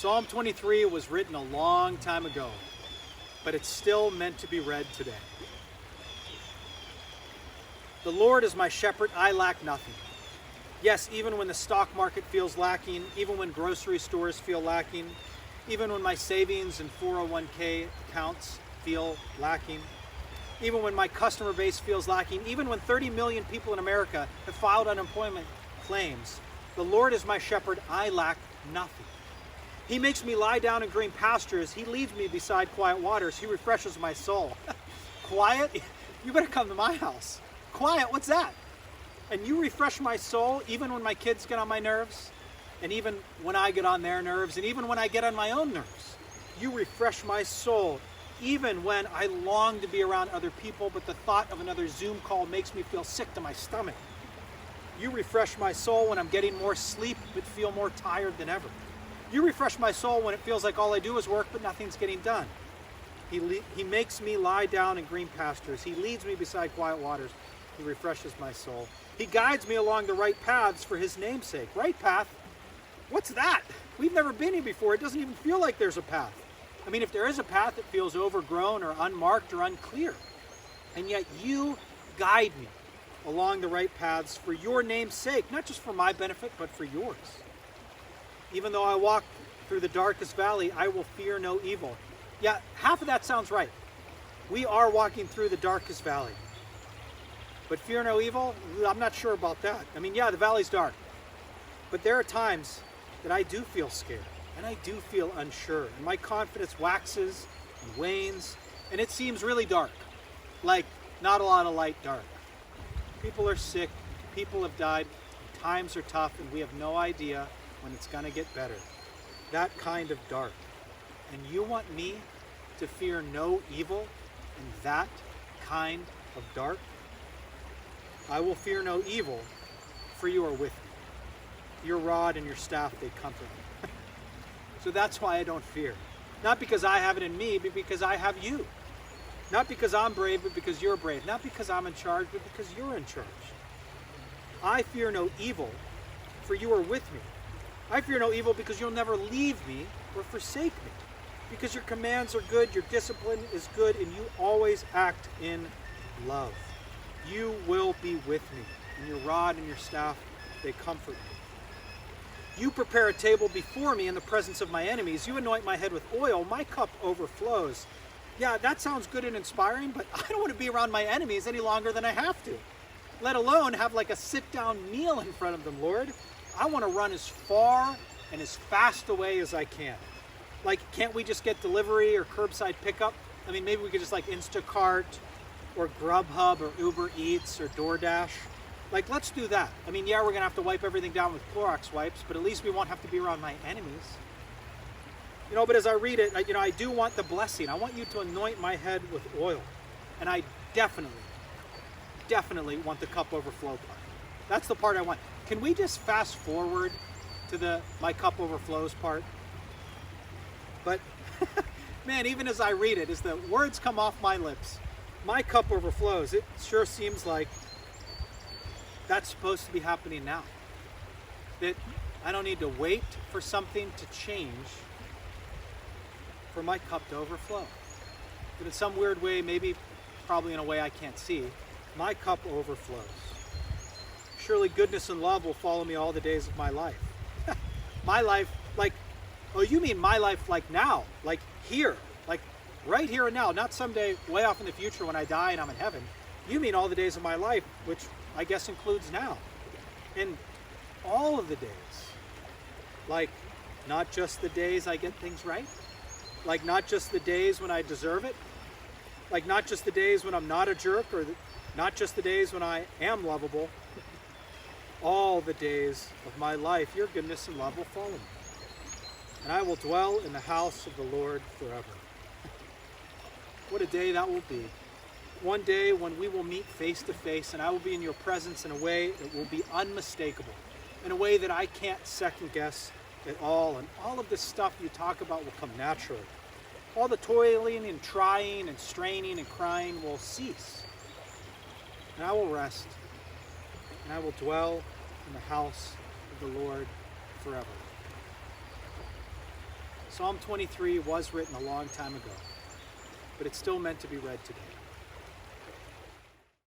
Psalm 23 was written a long time ago, but it's still meant to be read today. The Lord is my shepherd, I lack nothing. Yes, even when the stock market feels lacking, even when grocery stores feel lacking, even when my savings and 401k accounts feel lacking, even when my customer base feels lacking, even when 30 million people in America have filed unemployment claims, the Lord is my shepherd, I lack nothing. He makes me lie down in green pastures. He leads me beside quiet waters. He refreshes my soul. Quiet? You better come to my house. Quiet, what's that? And you refresh my soul even when my kids get on my nerves, and even when I get on their nerves, and even when I get on my own nerves. You refresh my soul even when I long to be around other people, but the thought of another Zoom call makes me feel sick to my stomach. You refresh my soul when I'm getting more sleep but feel more tired than ever. You refresh my soul when it feels like all I do is work but nothing's getting done. He makes me lie down in green pastures. He leads me beside quiet waters. He refreshes my soul. He guides me along the right paths for his name's sake. Right path? What's that? We've never been here before. It doesn't even feel like there's a path. I mean, if there is a path, it feels overgrown or unmarked or unclear. And yet you guide me along the right paths for your name's sake, not just for my benefit, but for yours. Even though I walk through the darkest valley, I will fear no evil. Yeah, half of that sounds right. We are walking through the darkest valley. But fear no evil? I'm not sure about that. I mean, yeah, the valley's dark. But there are times that I do feel scared, and I do feel unsure, and my confidence waxes and wanes, and it seems really dark. Like, not a lot of light dark. People are sick, people have died, times are tough, and we have no idea when it's going to get better. That kind of dark. And you want me to fear no evil in that kind of dark? I will fear no evil, for you are with me. Your rod and your staff, they comfort me. So that's why I don't fear. Not because I have it in me, but because I have you. Not because I'm brave, but because you're brave. Not because I'm in charge, but because you're in charge. I fear no evil, for you are with me. I fear no evil because you'll never leave me or forsake me. Because your commands are good, your discipline is good, and you always act in love. You will be with me, and your rod and your staff, they comfort me. You prepare a table before me in the presence of my enemies. You anoint my head with oil. My cup overflows. Yeah, that sounds good and inspiring, but I don't want to be around my enemies any longer than I have to. Let alone have like a sit-down meal in front of them, Lord. I want to run as far and as fast away as I can. Like, can't we just get delivery or curbside pickup? I mean, maybe we could just like Instacart or Grubhub or Uber Eats or DoorDash. Like, let's do that. I mean, yeah, we're going to have to wipe everything down with Clorox wipes, but at least we won't have to be around my enemies. You know, but as I read it, I do want the blessing. I want you to anoint my head with oil. And I definitely want the cup overflow part. That's the part I want. Can we just fast forward to the my cup overflows part? But, man, even as I read it, as the words come off my lips, my cup overflows, it sure seems like that's supposed to be happening now. That I don't need to wait for something to change for my cup to overflow. But in some weird way, maybe probably in a way I can't see, my cup overflows. Surely goodness and love will follow me all the days of my life. My life, like, oh, you mean my life like now, like here, like right here and now, not someday way off in the future when I die and I'm in heaven. You mean all the days of my life, which I guess includes now. And all of the days. Like, not just the days I get things right. Like, not just the days when I deserve it. Like, not just the days when I'm not a jerk, or not just the days when I am lovable. All the days of my life, your goodness and love will follow me. And I will dwell in the house of the Lord forever. What a day that will be. One day when we will meet face to face, and I will be in your presence in a way that will be unmistakable, in a way that I can't second guess at all. And all of this stuff you talk about will come naturally. All the toiling and trying and straining and crying will cease. And I will rest, and I will dwell in the house of the Lord forever. Psalm 23 was written a long time ago, but it's still meant to be read today.